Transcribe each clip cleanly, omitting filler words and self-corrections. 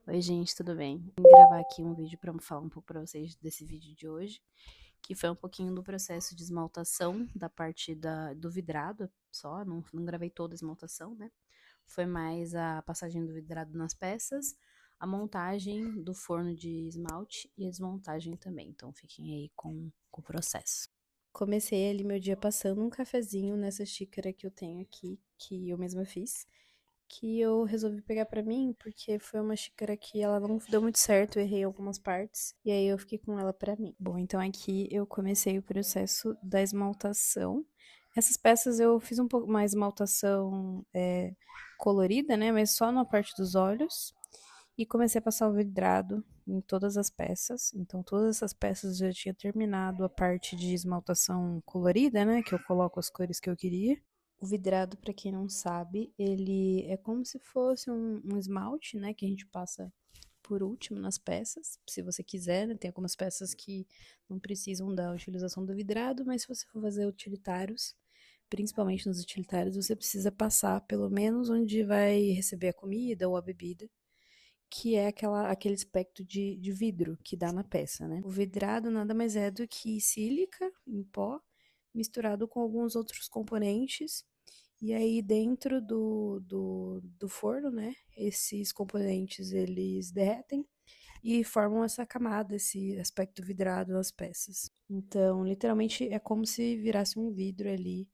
Oi, gente, tudo bem? Vim gravar aqui um vídeo para falar um pouco para vocês desse vídeo de hoje, que foi um pouquinho do processo de esmaltação da parte do vidrado só, não gravei toda a esmaltação, né? Foi mais a passagem do vidrado nas peças, a montagem do forno de esmalte e a desmontagem também, então fiquem aí com o processo. Comecei ali meu dia passando um cafezinho nessa xícara que eu tenho aqui, que eu mesma fiz, que eu resolvi pegar pra mim, porque foi uma xícara que ela não deu muito certo, eu errei algumas partes, e aí eu fiquei com ela pra mim. Bom, então aqui eu comecei o processo da esmaltação. Essas peças eu fiz um pouco mais esmaltação colorida, né, mas só na parte dos olhos, e comecei a passar o vidrado em todas as peças. Então todas essas peças eu já tinha terminado a parte de esmaltação colorida, né, que eu coloco as cores que eu queria. O vidrado, para quem não sabe, ele é como se fosse um esmalte, né, que a gente passa por último nas peças, se você quiser, né, tem algumas peças que não precisam da utilização do vidrado, mas se você for fazer utilitários, principalmente nos utilitários, você precisa passar pelo menos onde vai receber a comida ou a bebida, que é aquele aspecto de vidro que dá na peça, né? O vidrado nada mais é do que sílica em pó, misturado com alguns outros componentes, e aí dentro do forno, né, esses componentes eles derretem e formam essa camada, esse aspecto vidrado nas peças. Então, literalmente é como se virasse um vidro ali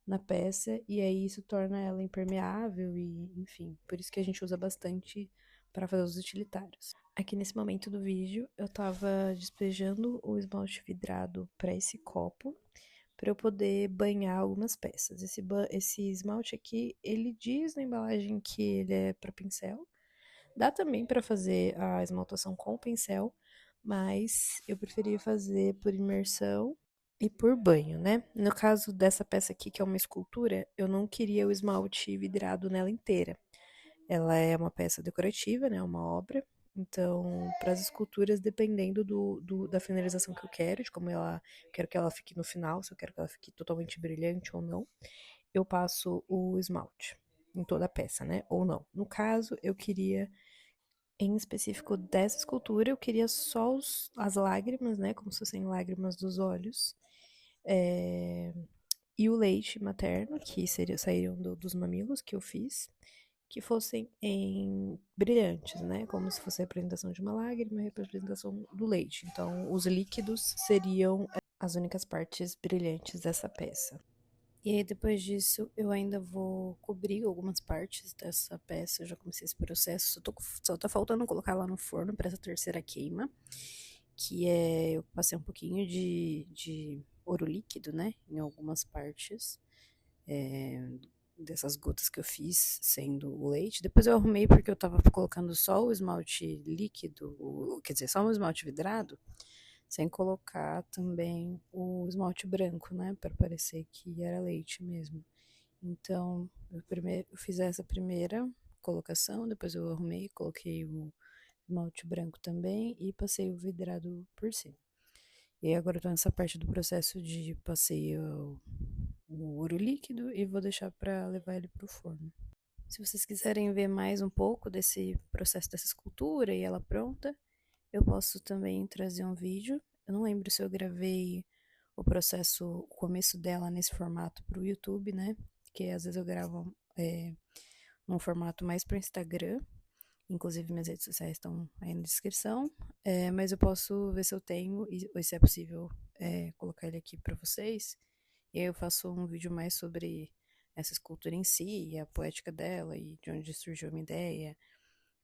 na peça, e aí isso torna ela impermeável e, enfim, por isso que a gente usa bastante para fazer os utilitários. Aqui nesse momento do vídeo, eu tava despejando o esmalte vidrado para esse copo, para eu poder banhar algumas peças. Esse esmalte aqui, ele diz na embalagem que ele é para pincel. Dá também para fazer a esmaltação com pincel, mas eu preferi fazer por imersão e por banho, né? No caso dessa peça aqui, que é uma escultura, eu não queria o esmalte vidrado nela inteira. Ela é uma peça decorativa, né? Uma obra. Então, para as esculturas, dependendo da finalização que eu quero, de como ela quero que ela fique no final, se eu quero que ela fique totalmente brilhante ou não, eu passo o esmalte em toda a peça, né? Ou não. No caso, eu queria, em específico dessa escultura, eu queria só as lágrimas, né? Como se fossem lágrimas dos olhos. E o leite materno, que saíram dos mamilos que eu fiz, que fossem em brilhantes, né? Como se fosse a representação de uma lágrima e a representação do leite. Então, os líquidos seriam as únicas partes brilhantes dessa peça. E aí, depois disso, eu ainda vou cobrir algumas partes dessa peça. Eu já comecei esse processo, só tá faltando colocar lá no forno para essa terceira queima, que é, eu passei um pouquinho de ouro líquido, né, em algumas partes dessas gotas que eu fiz, sendo o leite. Depois eu arrumei porque eu tava colocando só o esmalte líquido, quer dizer, só o esmalte vidrado, sem colocar também o esmalte branco, né, para parecer que era leite mesmo. Então, eu fiz essa primeira colocação, depois eu arrumei, coloquei o esmalte branco também e passei o vidrado por cima. E aí agora eu tô nessa parte do processo de passei o ouro líquido e vou deixar para levar ele pro forno. Se vocês quiserem ver mais um pouco desse processo dessa escultura e ela pronta, eu posso também trazer um vídeo. Eu não lembro se eu gravei o processo, o começo dela nesse formato para o YouTube, né? Porque às vezes eu gravo num formato mais para o Instagram. Inclusive, minhas redes sociais estão aí na descrição. Mas eu posso ver se eu tenho e se é possível colocar ele aqui para vocês. E aí eu faço um vídeo mais sobre essa escultura em si, e a poética dela, e de onde surgiu a minha ideia,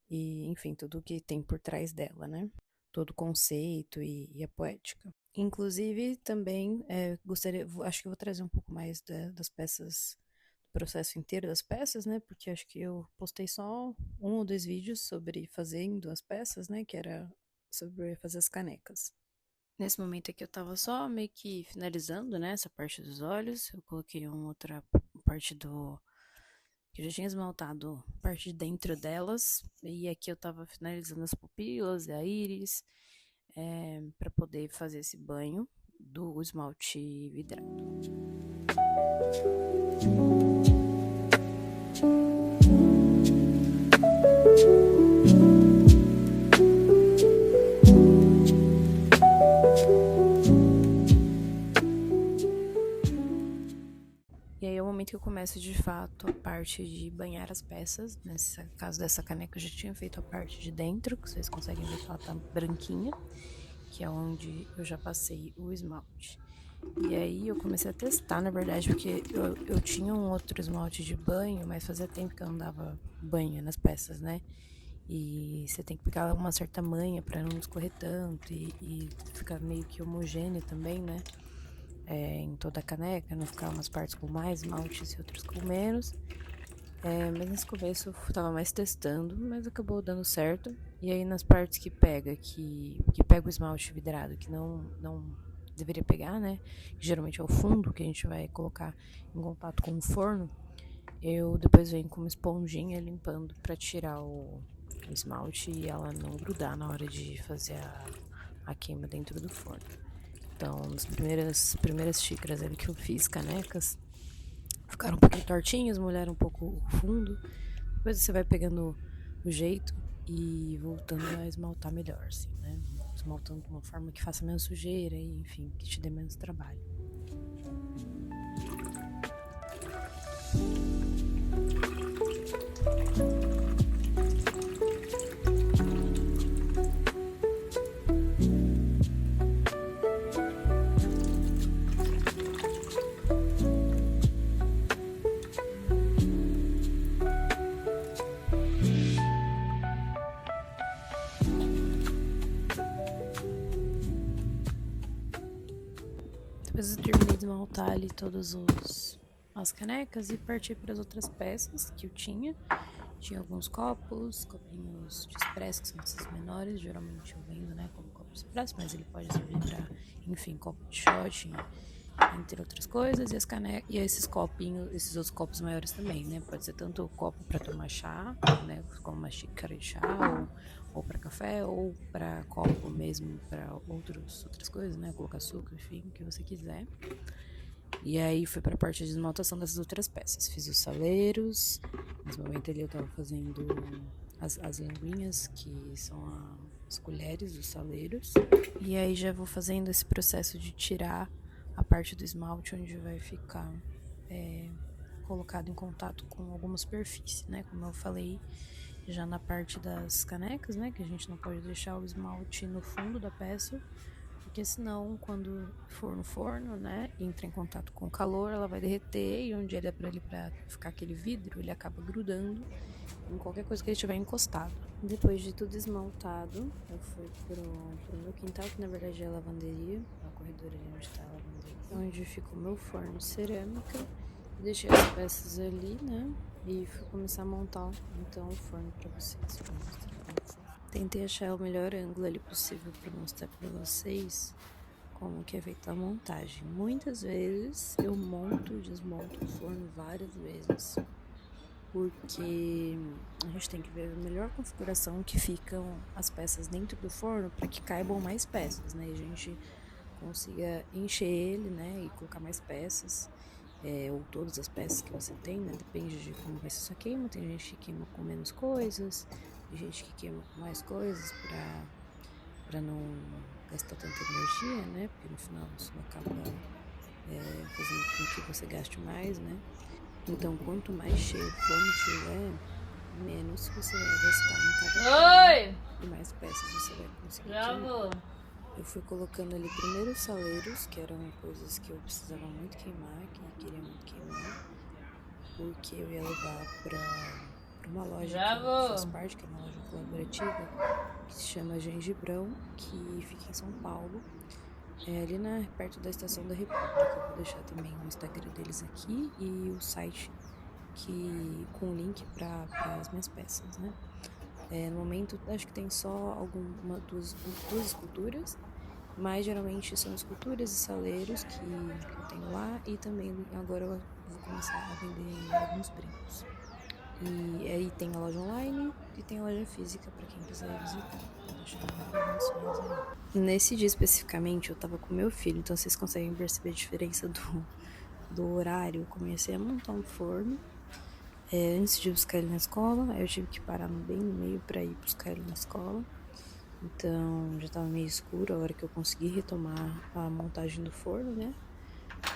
e enfim, tudo que tem por trás dela, né? Todo o conceito e a poética. Inclusive, também acho que eu vou trazer um pouco mais das peças, do processo inteiro das peças, né? Porque acho que eu postei só um ou dois vídeos sobre fazendo as peças, né? Que era sobre fazer as canecas. Nesse momento aqui eu tava só meio que finalizando, né, essa parte dos olhos. Eu coloquei uma outra parte que eu já tinha esmaltado parte de dentro delas. E aqui eu tava finalizando as pupilas e a íris, para poder fazer esse banho do esmalte vidrado. começo de fato a parte de banhar as peças. Nesse caso dessa caneca eu já tinha feito a parte de dentro, que vocês conseguem ver que ela tá branquinha, que é onde eu já passei o esmalte. E aí eu comecei a testar, na verdade, porque eu tinha um outro esmalte de banho, mas fazia tempo que eu não dava banho nas peças, né? E você tem que pegar uma certa manha para não escorrer tanto e ficar meio que homogêneo também, né? Em toda a caneca, não ficar umas partes com mais esmaltes e outras com menos. Mas nesse começo eu tava mais testando, mas acabou dando certo. E aí nas partes que pega o esmalte vidrado, que não deveria pegar, né? Que geralmente é o fundo que a gente vai colocar em contato com o forno. Eu depois venho com uma esponjinha limpando para tirar o esmalte e ela não grudar na hora de fazer a queima dentro do forno. Então, nas primeiras xícaras ali que eu fiz, canecas, ficaram um pouquinho tortinhas, molharam um pouco o fundo. Depois você vai pegando o jeito e voltando a esmaltar melhor, assim, né? Esmaltando de uma forma que faça menos sujeira e, enfim, que te dê menos trabalho. Depois eu terminei de esmaltar ali todas as canecas e parti para as outras peças que eu tinha. Tinha alguns copinhos de expresso, que são esses menores. Geralmente eu vendo, né, como copo de expresso, mas ele pode servir para, enfim, copo de shot, entre outras coisas. E as canecas, e esses copinhos, esses outros copos maiores também, né? Pode ser tanto o copo para tomar chá, né, como uma xícara de chá, ou para café, ou para copo mesmo, para outras coisas, né? Colocar açúcar, enfim, o que você quiser. E aí foi para a parte de esmaltação dessas outras peças. Fiz os saleiros. Nesse momento ali eu tava fazendo as linguinhas, que são as colheres dos saleiros. E aí já vou fazendo esse processo de tirar a parte do esmalte onde vai ficar colocado em contato com alguma superfície, né? Como eu falei já na parte das canecas, né? Que a gente não pode deixar o esmalte no fundo da peça, porque senão quando for no forno, né, entra em contato com o calor, ela vai derreter e onde ele é para ficar aquele vidro, ele acaba grudando em qualquer coisa que ele tiver encostado. Depois de tudo esmaltado, eu fui pro meu quintal, que na verdade é a lavanderia, a corredora ali onde tá a lavanderia, onde fica o meu forno de cerâmica. Deixei as peças ali, né, e fui começar a montar então o forno pra vocês. Vou mostrar como foi. Tentei achar o melhor ângulo ali possível para mostrar para vocês como que é feita a montagem. Muitas vezes eu monto e desmonto o forno várias vezes, porque a gente tem que ver a melhor configuração que ficam as peças dentro do forno para que caibam mais peças, né? E a gente consiga encher ele, né? E colocar mais peças, ou todas as peças que você tem, né? Depende de como vai ser sua queima. Tem gente que queima com menos coisas, tem gente que queima com mais coisas para não gastar tanta energia, né? Porque no final isso acaba fazendo com que você gaste mais, né? Então, quanto mais cheio o forno tiver, menos você vai gastar em cada queima e mais peças você vai conseguir queimar. Eu fui colocando ali primeiro os saleiros, que eram coisas que eu precisava muito queimar, que eu queria muito queimar, porque eu ia levar para uma loja que eu faço parte, que é uma loja colaborativa, que se chama Gengibrão, que fica em São Paulo, ali perto da Estação da República. Eu vou deixar também o Instagram deles aqui e o site com o link para as minhas peças, né? No momento, acho que tem só duas esculturas, mas geralmente são esculturas e saleiros que eu tenho lá, e também agora eu vou começar a vender alguns brincos. E aí tem a loja online e tem a loja física para quem quiser visitar. Vou deixar informações aí. Nesse dia especificamente eu tava com meu filho, então vocês conseguem perceber a diferença do horário. Eu comecei a montar um forno antes de buscar ele na escola. Aí eu tive que parar bem no meio para ir buscar ele na escola. Então já tava meio escuro a hora que eu consegui retomar a montagem do forno, né?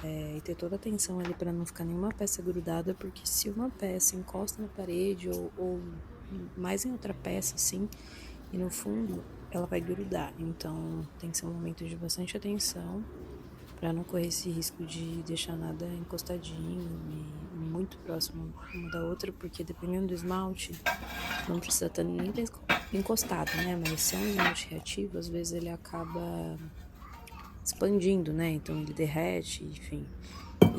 e ter toda a atenção ali para não ficar nenhuma peça grudada, porque se uma peça encosta na parede ou mais em outra peça, assim, e no fundo, ela vai grudar. Então tem que ser um momento de bastante atenção para não correr esse risco de deixar nada encostadinho e muito próximo uma da outra, porque dependendo do esmalte, não precisa estar nem encostado, né? Mas se é um esmalte reativo, às vezes ele acaba expandindo, né? Então ele derrete, enfim.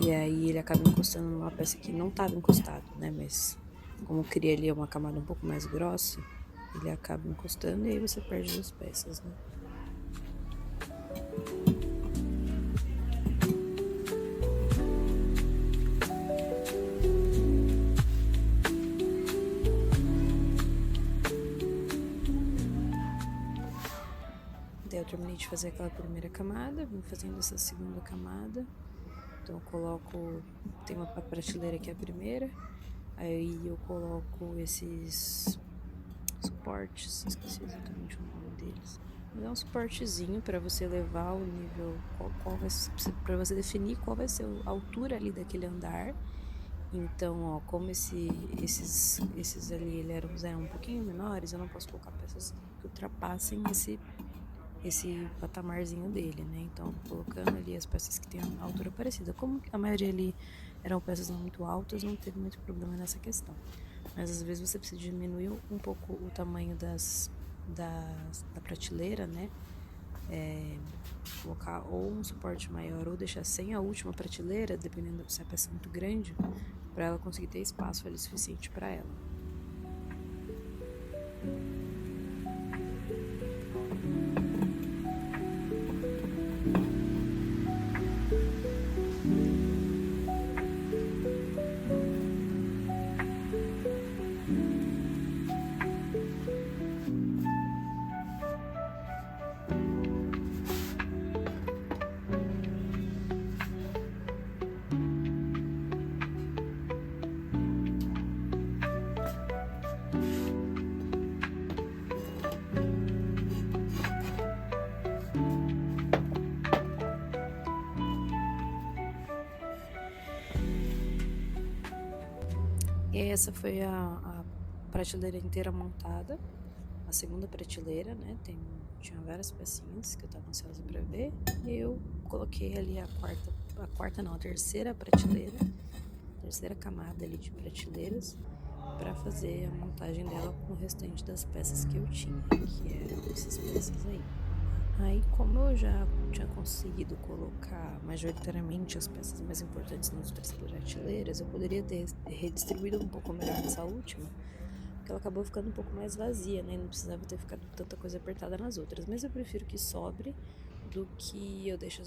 E aí ele acaba encostando numa peça que não estava encostado, né? Mas como cria ali uma camada um pouco mais grossa, ele acaba encostando e aí você perde as peças, né? Daí eu terminei de fazer aquela primeira camada, vim fazendo essa segunda camada. Então eu coloco, tem uma prateleira que é a primeira, aí eu coloco esses suportes, esqueci exatamente o nome deles. Mas é um suportezinho para você levar o nível, para você definir qual vai ser a altura ali daquele andar. Então, ó, como esses ali eram um pouquinho menores, eu não posso colocar peças que ultrapassem esse patamarzinho dele, né? Então, colocando ali as peças que têm a altura parecida. Como a maioria ali eram peças não muito altas, não teve muito problema nessa questão. Mas às vezes você precisa diminuir um pouco o tamanho da prateleira, né? Colocar ou um suporte maior ou deixar sem a última prateleira, dependendo se a peça é muito grande, para ela conseguir ter espaço ali suficiente para ela. E aí essa foi a prateleira inteira montada, a segunda prateleira, né? Tinha várias pecinhas que eu tava ansiosa para ver. E eu coloquei ali a terceira prateleira, terceira camada ali de prateleiras, para fazer a montagem dela com o restante das peças que eu tinha, que eram essas peças aí. Aí, como eu já tinha conseguido colocar majoritariamente as peças mais importantes nas outras prateleiras, eu poderia ter redistribuído um pouco melhor nessa última, porque ela acabou ficando um pouco mais vazia, né? Não precisava ter ficado tanta coisa apertada nas outras. Mas eu prefiro que sobre do que eu deixo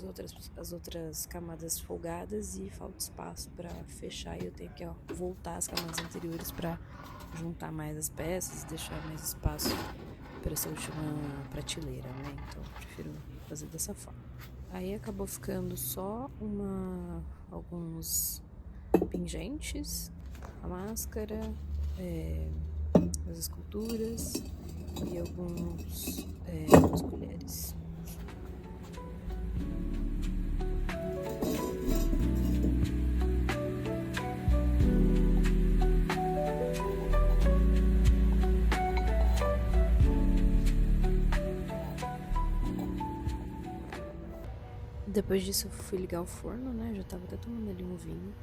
as outras camadas folgadas e falta espaço para fechar e eu tenho que voltar as camadas anteriores para juntar mais as peças e deixar mais espaço para essa última prateleira, né? Então eu prefiro fazer dessa forma. Aí acabou ficando só alguns pingentes, a máscara, as esculturas e algumas colheres. Depois disso eu fui ligar o forno, né? Já tava até tomando ali um vinho.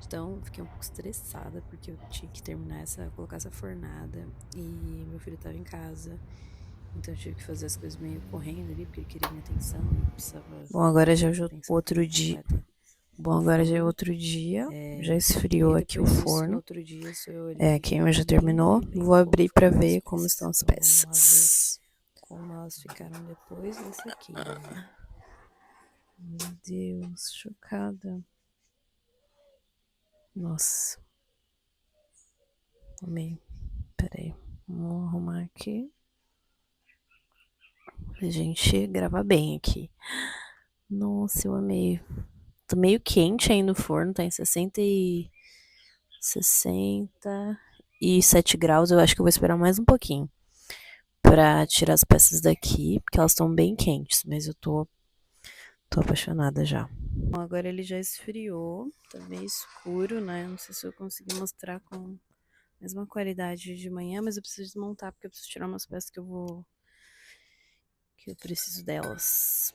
Então fiquei um pouco estressada porque eu tinha que colocar essa fornada e meu filho tava em casa. Então eu tive que fazer as coisas meio correndo ali porque ele queria minha atenção e precisava. Bom, agora já é outro dia. Já esfriou aqui o forno. Outro dia, a queima já terminou. Vou abrir para ver como estão as peças. Como elas ficaram depois desse aqui. Meu Deus, chocada. Nossa. Amei. Peraí. Vamos arrumar aqui. Pra gente gravar bem aqui. Nossa, eu amei. Tá meio quente aí no forno, tá em 67 graus. Eu acho que eu vou esperar mais um pouquinho pra tirar as peças daqui, porque elas estão bem quentes. Mas eu tô Tô apaixonada já. Bom, agora ele já esfriou, tá meio escuro, né? Não sei se eu consegui mostrar com a mesma qualidade de manhã, mas eu preciso desmontar porque eu preciso tirar umas peças que eu preciso delas.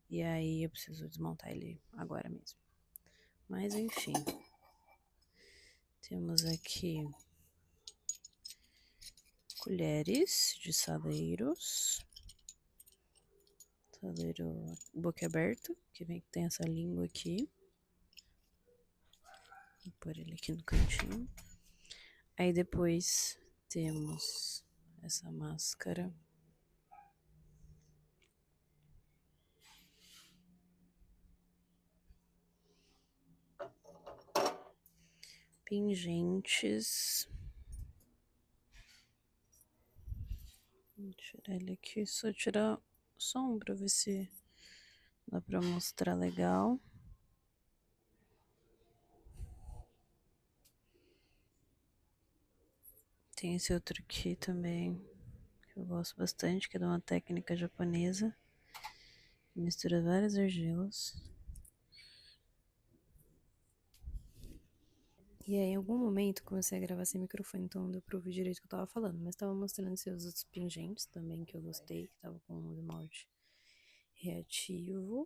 E aí eu preciso desmontar ele agora mesmo. Mas enfim. Temos aqui colheres de saleiros. Saleiro boca aberta, que tem essa língua aqui. Vou pôr ele aqui no cantinho. Aí depois temos essa máscara. Pingentes. Vou tirar ele aqui, só tirar só um pra ver se dá pra mostrar legal. Tem esse outro aqui também, que eu gosto bastante, que é de uma técnica japonesa. Mistura várias argilas. E aí, em algum momento, comecei a gravar sem microfone, então não deu pra ouvir direito o que eu tava falando. Mas tava mostrando esses outros pingentes também, que eu gostei, que tava com um esmalte reativo.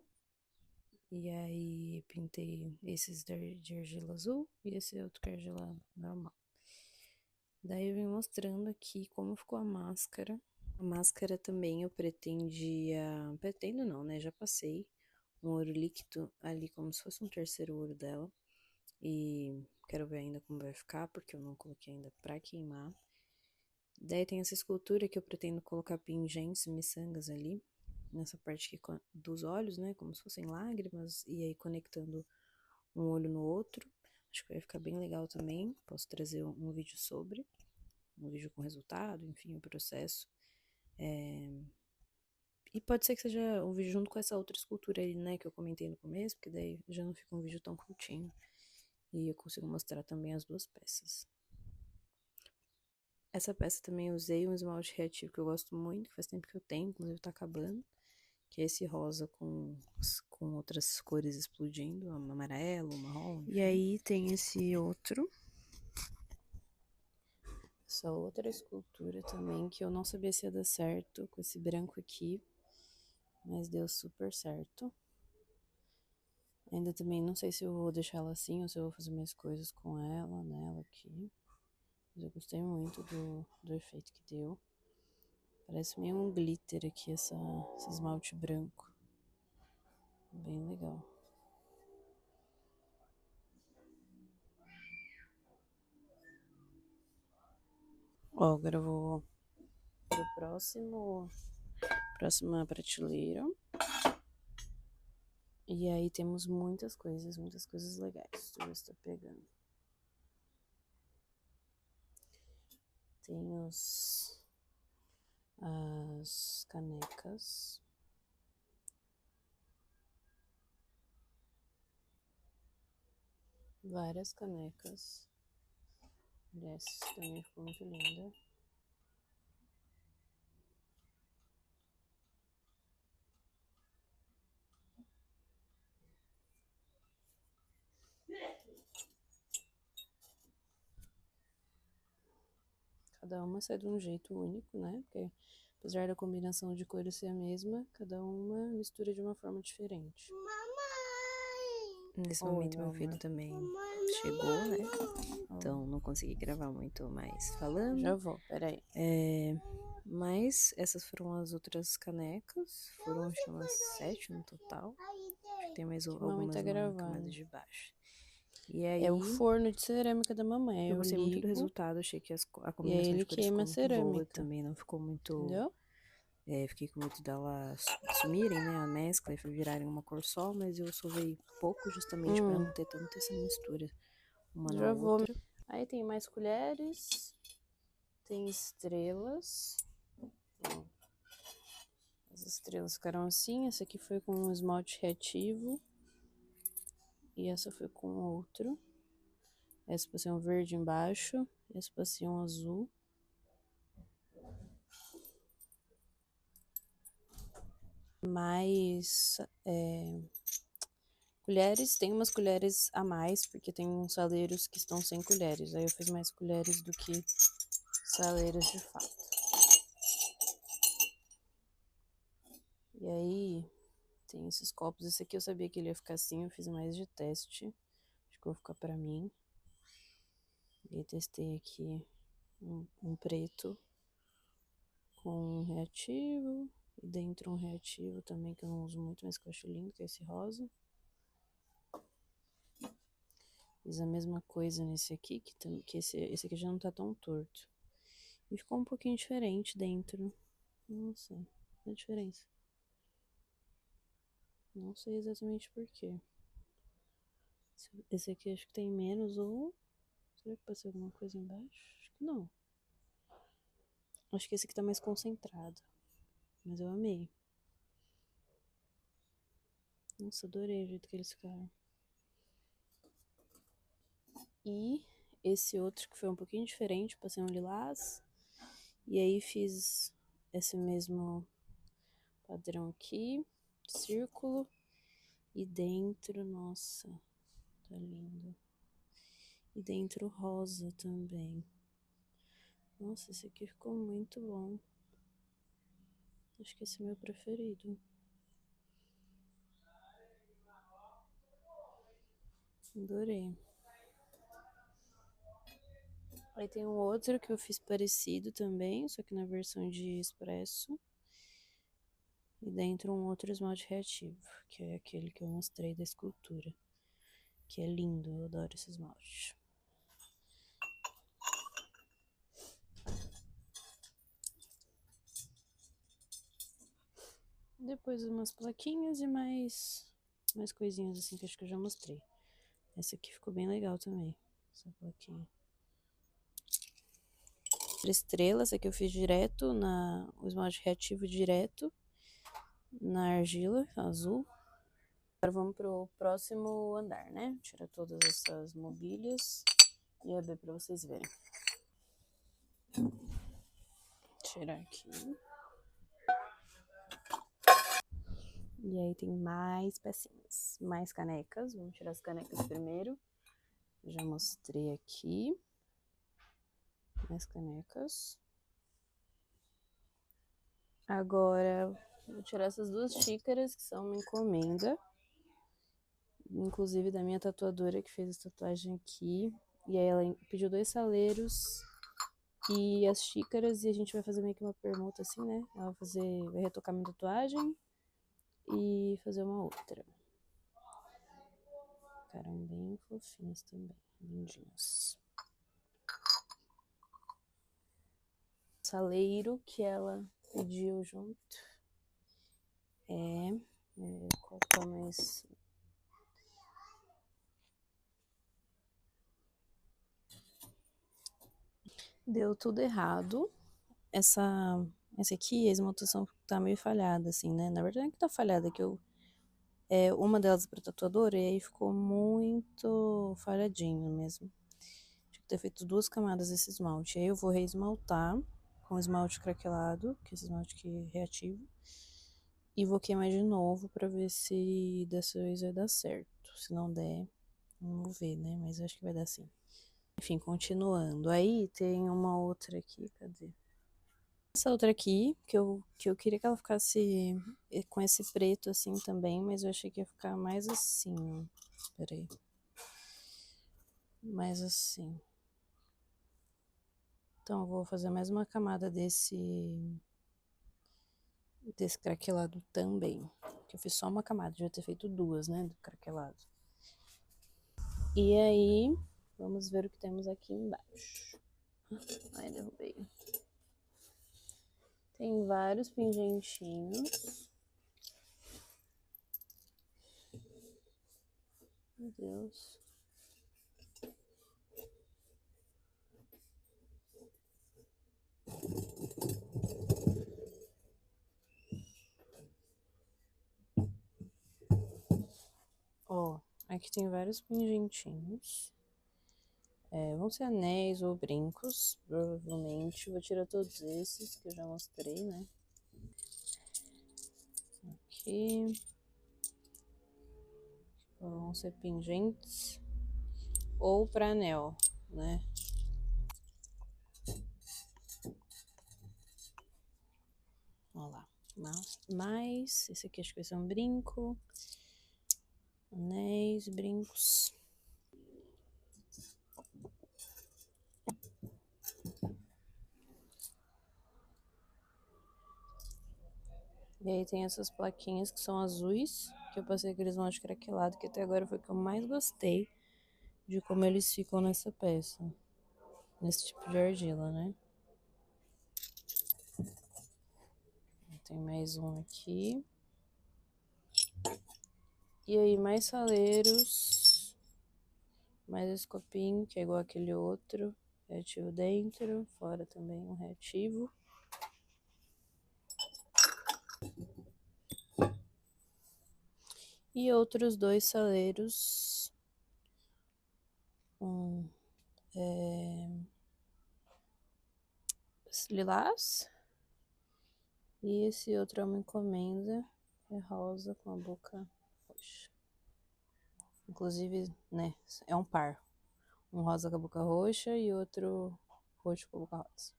E aí, pintei esses de argila azul e esse outro que é argila normal. Daí eu vim mostrando aqui como ficou a máscara. A máscara também eu pretendia... Pretendo não, né? Já passei um ouro líquido ali, como se fosse um terceiro ouro dela. E quero ver ainda como vai ficar, porque eu não coloquei ainda pra queimar. Daí tem essa escultura que eu pretendo colocar pingentes, miçangas ali, nessa parte aqui dos olhos, né, como se fossem lágrimas, e aí conectando um olho no outro. Acho que vai ficar bem legal também, posso trazer um vídeo sobre, um vídeo com resultado, enfim, o processo. E pode ser que seja um vídeo junto com essa outra escultura aí, né, que eu comentei no começo, porque daí já não fica um vídeo tão curtinho. E eu consigo mostrar também as duas peças. Essa peça também eu usei um esmalte reativo que eu gosto muito, que faz tempo que eu tenho, inclusive tá acabando. Que é esse rosa com outras cores explodindo, um amarelo, um marrom. E aí tem esse outro. Essa outra escultura também, que eu não sabia se ia dar certo com esse branco aqui. Mas deu super certo. Ainda também não sei se eu vou deixar ela assim ou se eu vou fazer mais coisas com ela, nela aqui. Mas eu gostei muito do efeito que deu. Parece meio um glitter aqui, esse esmalte branco. Bem legal. Ó, agora eu vou pro próxima prateleira. E aí temos muitas coisas legais. Deixa eu ver se tá pegando. Tem as canecas. Várias canecas. Essa também ficou muito linda. Cada uma sai de um jeito único, né? Porque apesar da combinação de cores ser a mesma, cada uma mistura de uma forma diferente. Nesse momento meu filho também chegou, né? Então não consegui gravar muito mais falando. Já vou, peraí. Mas essas foram as outras canecas. Foram acho que umas 7 no total. Acho que tem mais algumas na camada de baixo. E aí, é o forno de cerâmica da mamãe. Eu gostei muito do resultado, achei que a combinação de cores ficou muito boa também, não ficou muito... Entendeu? Fiquei com medo delas sumirem, né, a mescla e virarem uma cor só, mas eu solvei pouco justamente pra não ter tanta essa mistura uma na outra. Aí tem mais colheres, tem estrelas. Ó, as estrelas ficaram assim, essa aqui foi com um esmalte reativo e essa foi com outro. Essa passei um verde embaixo, essa passei um azul. mais colheres. Tem umas colheres a mais, porque tem uns saleiros que estão sem colheres. Aí eu fiz mais colheres do que saleiros de fato. E aí, tem esses copos. Esse aqui eu sabia que ele ia ficar assim, eu fiz mais de teste. Acho que vai ficar pra mim. E testei aqui um preto com um reativo. E dentro um reativo também, que eu não uso muito, mas que eu acho lindo, que é esse rosa. Fiz a mesma coisa nesse aqui, que esse aqui já não tá tão torto. E ficou um pouquinho diferente dentro. Nossa, a diferença. Não sei exatamente por quê. Esse aqui acho que tem menos ou... Será que passei alguma coisa embaixo? Acho que não. Acho que esse aqui tá mais concentrado. Mas eu amei. Nossa, adorei o jeito que eles ficaram. E esse outro que foi um pouquinho diferente, passei um lilás. E aí fiz esse mesmo padrão aqui, círculo. E dentro, nossa, tá lindo. E dentro rosa também. Nossa, esse aqui ficou muito bom. Acho que esse é meu preferido. Adorei. Aí tem um outro que eu fiz parecido também, só que na versão de expresso. E dentro um outro esmalte reativo, que é aquele que eu mostrei da escultura. Que é lindo, eu adoro esse esmalte. Depois umas plaquinhas e mais coisinhas assim que acho que eu já mostrei. Essa aqui ficou bem legal também, essa plaquinha. Estrelas, aqui eu fiz direto o esmalte reativo direto na argila azul. Agora vamos pro próximo andar, né? Tirar todas essas mobílias e abrir pra vocês verem. Tirar aqui. E aí tem mais pecinhas, mais canecas. Vamos tirar as canecas primeiro. Já mostrei aqui. Mais canecas. Agora, vou tirar essas duas xícaras que são uma encomenda. Inclusive da minha tatuadora que fez a tatuagem aqui. E aí ela pediu 2 saleiros e as xícaras. E a gente vai fazer meio que uma permuta assim, né? Ela vai retocar minha tatuagem e fazer uma outra. Ficaram bem fofinhas também, lindinhas. Saleiro que ela pediu junto qual que é mais... Deu tudo errado. Essa aqui, a esmaltação tá meio falhada, assim, né? Na verdade, não é que tá falhada, que uma delas pra tatuadora e aí ficou muito falhadinho mesmo. Tinha que ter feito 2 camadas desse esmalte. Aí eu vou reesmaltar com esmalte craquelado, que é esse esmalte aqui é reativo. E vou queimar de novo pra ver se dessa vez vai dar certo. Se não der, vamos ver, né? Mas eu acho que vai dar sim. Enfim, continuando. Aí tem uma outra aqui, cadê? Essa outra aqui, que eu queria que ela ficasse com esse preto assim também, mas eu achei que ia ficar mais assim, ó. Peraí. Mais assim. Então eu vou fazer mais uma camada desse craquelado também. Que eu fiz só uma camada, devia ter feito 2, né, do craquelado. E aí, vamos ver o que temos aqui embaixo. Ai, derrubei. Tem vários pingentinhos. Meu Deus. Ó, aqui tem vários pingentinhos. Vão ser anéis ou brincos, provavelmente. Vou tirar todos esses que eu já mostrei, né? aqui. Vão ser pingentes ou para anel, né? Olha lá. Mais. Esse aqui acho que vai ser um brinco. Anéis, brincos. E aí tem essas plaquinhas que são azuis, que eu passei aquele esmalte craquelado, que até agora foi o que eu mais gostei de como eles ficam nessa peça. Nesse tipo de argila, né? Tem mais um aqui. E aí mais saleiros. Mais esse copinho, que é igual aquele outro. Reativo dentro, fora também um reativo. E outros dois saleiros. Lilás. E esse outro é uma encomenda. É rosa com a boca roxa. Inclusive, né, é um par. Um rosa com a boca roxa e outro roxo com a boca rosa.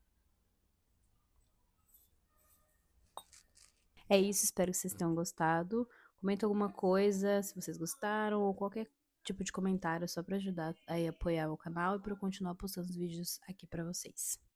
É isso, espero que vocês tenham gostado. Comenta alguma coisa se vocês gostaram ou qualquer tipo de comentário só para ajudar a apoiar o canal e para eu continuar postando os vídeos aqui para vocês.